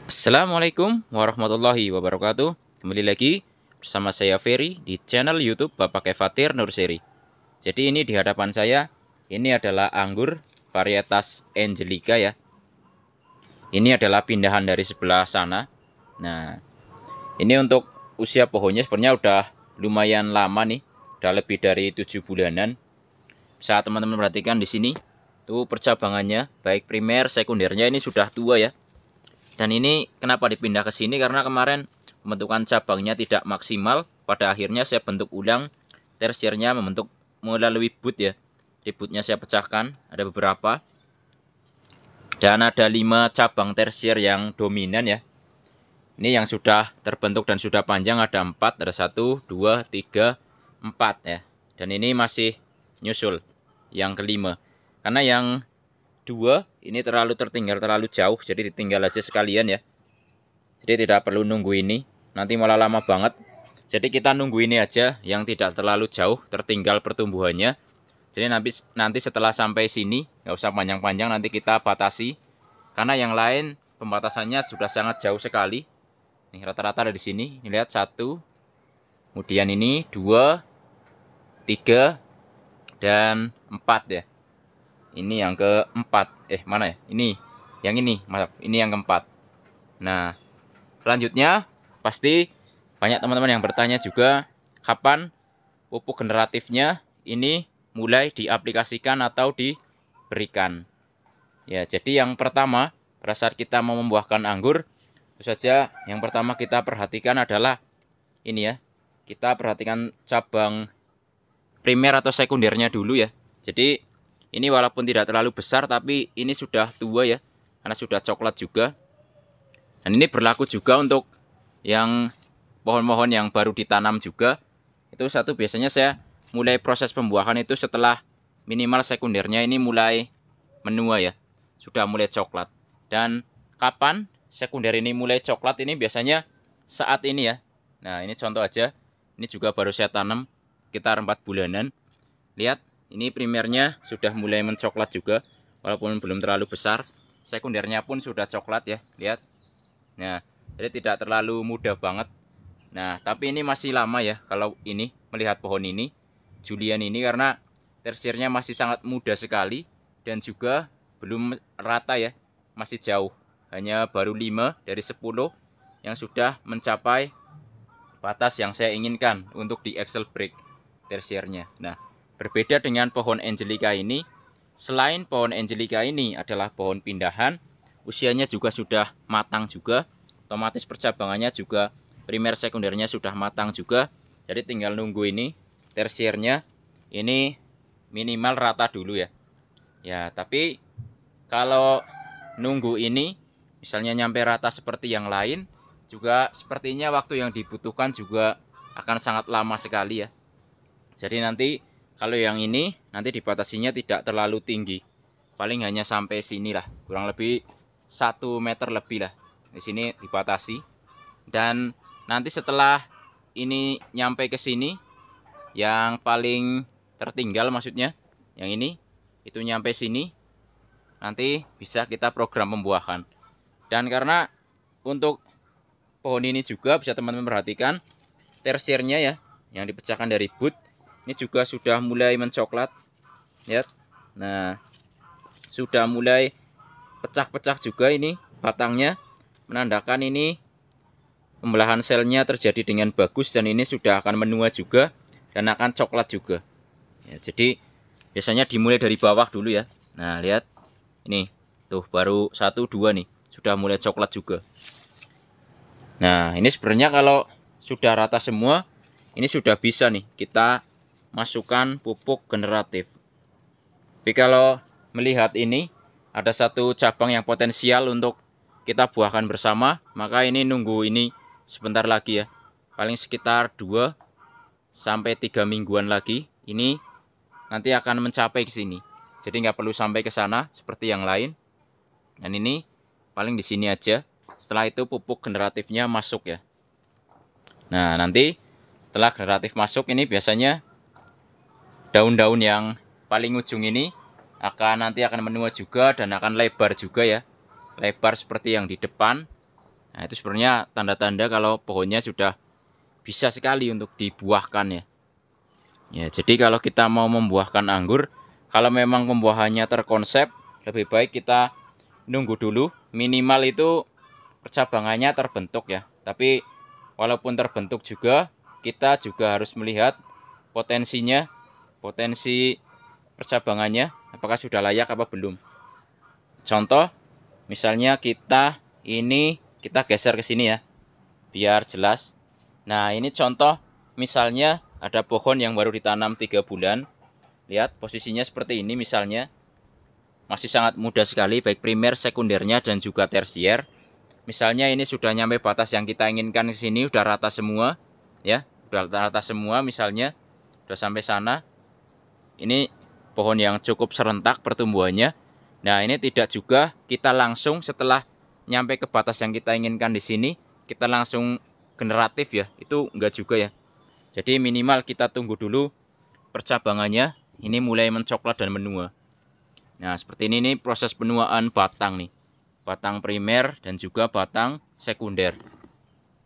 Assalamualaikum warahmatullahi wabarakatuh. Kembali lagi bersama saya Ferry di channel YouTube Bapak Kefatir Nurseri. Jadi ini di hadapan saya ini adalah anggur varietas Angelica ya. Ini adalah pindahan dari sebelah sana. Nah, ini untuk usia pohonnya sebenarnya udah lumayan lama nih, udah lebih dari 7 bulanan. Saat teman-teman perhatikan di sini, tuh percabangannya baik primer sekundernya ini sudah tua ya. Dan ini kenapa dipindah ke sini karena kemarin pembentukan cabangnya tidak maksimal. Pada akhirnya saya bentuk ulang tersiernya membentuk melalui boot ya. Di bootnya saya pecahkan, ada beberapa. Dan ada 5 cabang tersier yang dominan ya. Ini yang sudah terbentuk dan sudah panjang ada 4, ada 1, 2, 3, 4 ya. Dan ini masih nyusul yang kelima. Karena yang 2 ini terlalu tertinggal, terlalu jauh, jadi ditinggal aja sekalian ya. Jadi tidak perlu nunggu ini, nanti malah lama banget. Jadi kita nunggu ini aja yang tidak terlalu jauh tertinggal pertumbuhannya. Jadi nanti setelah sampai sini nggak usah panjang-panjang, nanti kita batasi. Karena yang lain pembatasannya sudah sangat jauh sekali. Nih rata-rata ada di sini. Ini lihat 1, kemudian ini 2, 3, dan 4 ya. Ini yang keempat. Mana ya? Ini. Yang ini, maaf. Ini yang keempat. Nah, selanjutnya pasti banyak teman-teman yang bertanya juga kapan pupuk generatifnya ini mulai diaplikasikan atau diberikan. Ya, jadi yang pertama pada saat kita mau membuahkan anggur, itu saja yang pertama kita perhatikan adalah ini ya. Kita perhatikan cabang primer atau sekundernya dulu ya. Jadi ini walaupun tidak terlalu besar tapi ini sudah tua ya, karena sudah coklat juga. Dan ini berlaku juga untuk yang pohon-pohon yang baru ditanam juga. Itu satu biasanya saya mulai proses pembuahan itu setelah minimal sekundernya ini mulai menua ya. Sudah mulai coklat. Dan kapan sekunder ini mulai coklat ini biasanya saat ini ya. Nah ini contoh aja. Ini juga baru saya tanam sekitar 4 bulanan. Lihat. Ini primernya sudah mulai mencoklat juga, walaupun belum terlalu besar. Sekundernya pun sudah coklat ya, lihat. Nah, jadi tidak terlalu muda banget. Nah, tapi ini masih lama ya kalau ini melihat pohon ini, Julian ini karena tersiernya masih sangat muda sekali dan juga belum rata ya, masih jauh. Hanya baru 5 dari 10 yang sudah mencapai batas yang saya inginkan untuk di Excel break tersiernya. Nah, berbeda dengan pohon Angelica ini, selain pohon Angelica ini adalah pohon pindahan, usianya juga sudah matang juga, otomatis percabangannya juga primer sekundernya sudah matang juga. Jadi tinggal nunggu ini tersiernya ini minimal rata dulu ya. Ya, tapi kalau nunggu ini misalnya nyampe rata seperti yang lain, juga sepertinya waktu yang dibutuhkan juga akan sangat lama sekali ya. Jadi nanti kalau yang ini nanti dibatasinya tidak terlalu tinggi. Paling hanya sampai sini lah, kurang lebih 1 meter lebih lah. Di sini dibatasi. Dan nanti setelah ini nyampe ke sini, yang paling tertinggal maksudnya, yang ini itu nyampe sini, nanti bisa kita program pembuahan. Dan karena untuk pohon ini juga bisa teman-teman perhatikan tersiernya ya, yang dipecahkan dari boot. Ini juga sudah mulai mencoklat. Lihat. Nah, sudah mulai pecah-pecah juga ini batangnya. Menandakan ini pembelahan selnya terjadi dengan bagus dan ini sudah akan menua juga dan akan coklat juga. Ya, jadi biasanya dimulai dari bawah dulu ya. Nah, lihat. Ini tuh baru 1 2 nih, sudah mulai coklat juga. Nah, ini sebenarnya kalau sudah rata semua, ini sudah bisa nih kita masukkan pupuk generatif. Tapi kalau melihat ini ada satu cabang yang potensial untuk kita buahkan bersama, maka ini nunggu ini sebentar lagi ya. Paling sekitar 2 sampai 3 mingguan lagi ini nanti akan mencapai ke sini. Jadi nggak perlu sampai ke sana seperti yang lain. Dan ini paling di sini aja. Setelah itu pupuk generatifnya masuk ya. Nah, nanti setelah generatif masuk ini biasanya daun-daun yang paling ujung ini nanti akan menua juga dan akan lebar juga ya. Lebar seperti yang di depan. Nah, itu sebenarnya tanda-tanda kalau pohonnya sudah bisa sekali untuk dibuahkan ya. Ya, jadi kalau kita mau membuahkan anggur, kalau memang pembuahannya terkonsep, lebih baik kita nunggu dulu, minimal itu percabangannya terbentuk ya. Tapi walaupun terbentuk juga, kita juga harus melihat potensinya, potensi percabangannya, apakah sudah layak apa belum. Contoh, misalnya kita geser ke sini ya, biar jelas. Nah, ini contoh, misalnya ada pohon yang baru ditanam 3 bulan. Lihat posisinya seperti ini misalnya. Masih sangat muda sekali, baik primer, sekundernya, dan juga tersier. Misalnya ini sudah nyampe batas yang kita inginkan ke sini, udah rata semua. Ya, udah rata semua misalnya. Udah sampai sana. Ini pohon yang cukup serentak pertumbuhannya. Nah, ini tidak juga kita langsung setelah nyampe ke batas yang kita inginkan di sini, kita langsung generatif ya. Itu enggak juga ya. Jadi minimal kita tunggu dulu percabangannya ini mulai mencoklat dan menua. Nah, seperti ini nih proses penuaan batang nih. Batang primer dan juga batang sekunder.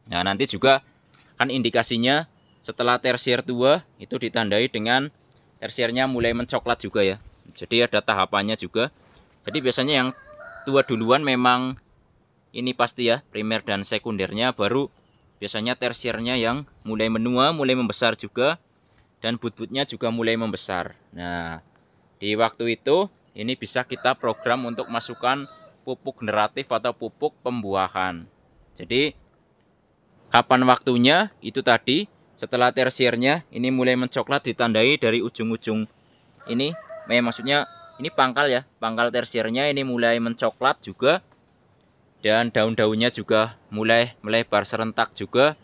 Nah, nanti juga kan indikasinya setelah tersier tua itu ditandai dengan tersiernya mulai mencoklat juga ya. Jadi ada tahapannya juga. Jadi biasanya yang tua duluan memang ini pasti ya, primer dan sekundernya, baru biasanya tersiernya yang mulai menua, mulai membesar juga, dan but-butnya juga mulai membesar. Nah, di waktu itu ini bisa kita program untuk masukkan pupuk generatif atau pupuk pembuahan. Jadi kapan waktunya itu tadi setelah tersiernya ini mulai mencoklat, ditandai dari ujung-ujung ini, maksudnya ini pangkal ya, pangkal tersiernya ini mulai mencoklat juga, dan daun-daunnya juga mulai melebar serentak juga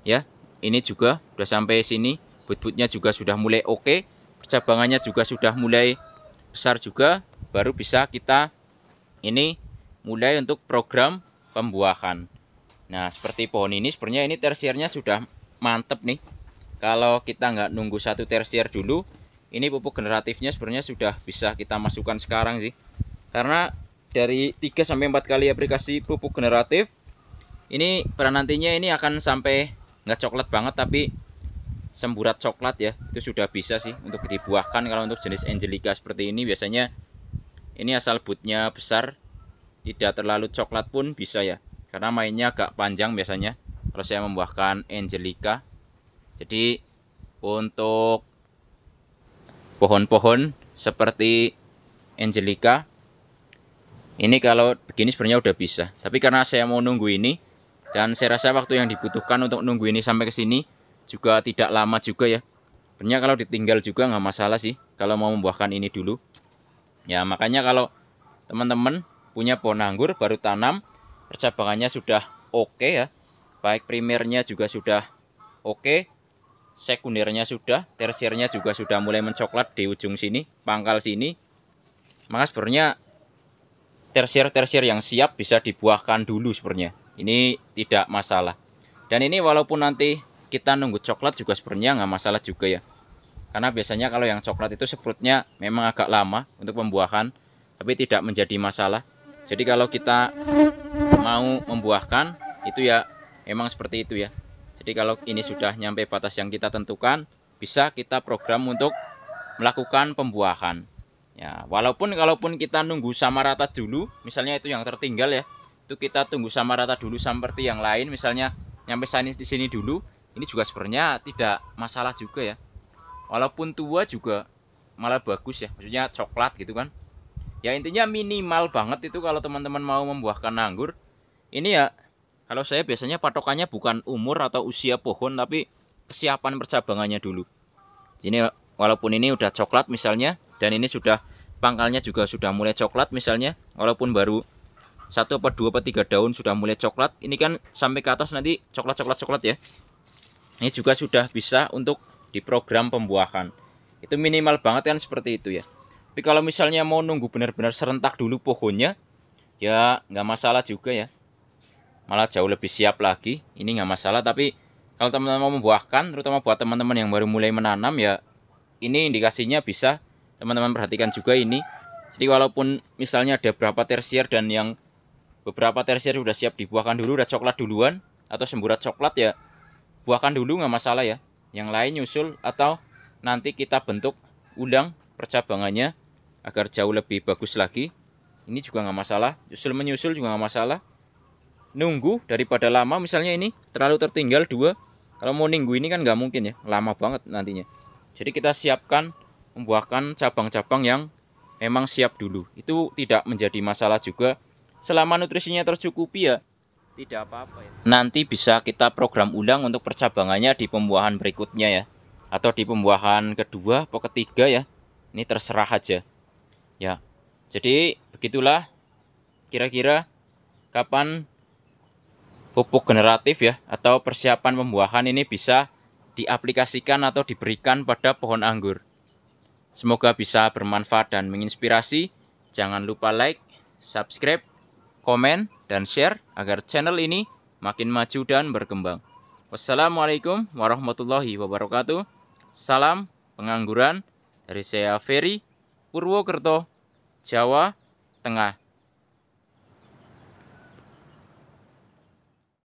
ya. Ini juga udah sampai sini, but-butnya juga sudah mulai oke, percabangannya juga sudah mulai besar juga, baru bisa kita ini mulai untuk program pembuahan. Nah, seperti pohon ini sebenarnya ini tersiernya sudah mantep nih. Kalau kita nggak nunggu satu tersier dulu, ini pupuk generatifnya sebenarnya sudah bisa kita masukkan sekarang sih. Karena dari 3-4 kali aplikasi pupuk generatif, ini pada nantinya ini akan sampai nggak coklat banget tapi semburat coklat ya, itu sudah bisa sih untuk dibuahkan. Kalau untuk jenis Angelica seperti ini biasanya ini asal butnya besar, tidak terlalu coklat pun bisa ya, karena mainnya agak panjang biasanya kalau saya membuahkan Angelica. Jadi untuk pohon-pohon seperti Angelica ini kalau begini sebenarnya udah bisa, tapi karena saya mau nunggu ini dan saya rasa waktu yang dibutuhkan untuk nunggu ini sampai ke sini juga tidak lama juga ya. Sebenarnya kalau ditinggal juga nggak masalah sih kalau mau membuahkan ini dulu. Ya, makanya kalau teman-teman punya pohon anggur baru tanam, percabangannya sudah oke ya, baik primernya juga sudah oke, sekundernya sudah, tersiernya juga sudah mulai mencoklat di ujung sini, pangkal sini, maka sebenarnya tersier-tersier yang siap bisa dibuahkan dulu sebenarnya. Ini tidak masalah. Dan ini walaupun nanti kita nunggu coklat juga sebenarnya nggak masalah juga ya. Karena biasanya kalau yang coklat itu sprutnya memang agak lama untuk pembuahan, tapi tidak menjadi masalah. Jadi kalau kita mau membuahkan itu ya memang seperti itu ya. Jadi kalau ini sudah nyampe batas yang kita tentukan, bisa kita program untuk melakukan pembuahan. Ya, kalaupun kita nunggu sama rata dulu, misalnya itu yang tertinggal ya, itu kita tunggu sama rata dulu seperti yang lain, misalnya nyampe di sini dulu, ini juga sebenarnya tidak masalah juga ya. Walaupun tua juga malah bagus ya, maksudnya coklat gitu kan. Ya intinya minimal banget itu kalau teman-teman mau membuahkan anggur. Ini ya kalau saya biasanya patokannya bukan umur atau usia pohon, tapi kesiapan percabangannya dulu. Ini walaupun ini udah coklat misalnya, dan ini sudah pangkalnya juga sudah mulai coklat misalnya, walaupun baru 1 atau 2 atau 3 daun sudah mulai coklat, ini kan sampai ke atas nanti coklat ya. Ini juga sudah bisa untuk diprogram pembuahan. Itu minimal banget kan seperti itu ya. Tapi kalau misalnya mau nunggu benar-benar serentak dulu pohonnya, ya nggak masalah juga ya. Malah jauh lebih siap lagi. Ini nggak masalah. Tapi kalau teman-teman mau membuahkan, terutama buat teman-teman yang baru mulai menanam ya, ini indikasinya bisa teman-teman perhatikan juga ini. Jadi walaupun misalnya ada berapa tersier dan yang beberapa tersier udah siap dibuahkan dulu, udah coklat duluan atau semburat coklat ya, buahkan dulu nggak masalah ya. Yang lain nyusul atau nanti kita bentuk ulang percabangannya agar jauh lebih bagus lagi. Ini juga nggak masalah, menyusul juga nggak masalah. Nunggu daripada lama, misalnya ini terlalu tertinggal 2. Kalau mau nunggu ini kan nggak mungkin ya, lama banget nantinya. Jadi kita siapkan membuahkan cabang-cabang yang memang siap dulu. Itu tidak menjadi masalah juga. Selama nutrisinya tercukupi ya, tidak apa-apa ya. Nanti bisa kita program ulang untuk percabangannya di pembuahan berikutnya ya. Atau di pembuahan kedua atau ketiga ya. Ini terserah aja. Ya. Jadi begitulah kira-kira kapan pupuk generatif ya atau persiapan pembuahan ini bisa diaplikasikan atau diberikan pada pohon anggur. Semoga bisa bermanfaat dan menginspirasi. Jangan lupa like, subscribe, komen, dan share agar channel ini makin maju dan berkembang. Wassalamualaikum warahmatullahi wabarakatuh. Salam pengangguran dari saya Ferry, Purwokerto, Jawa Tengah.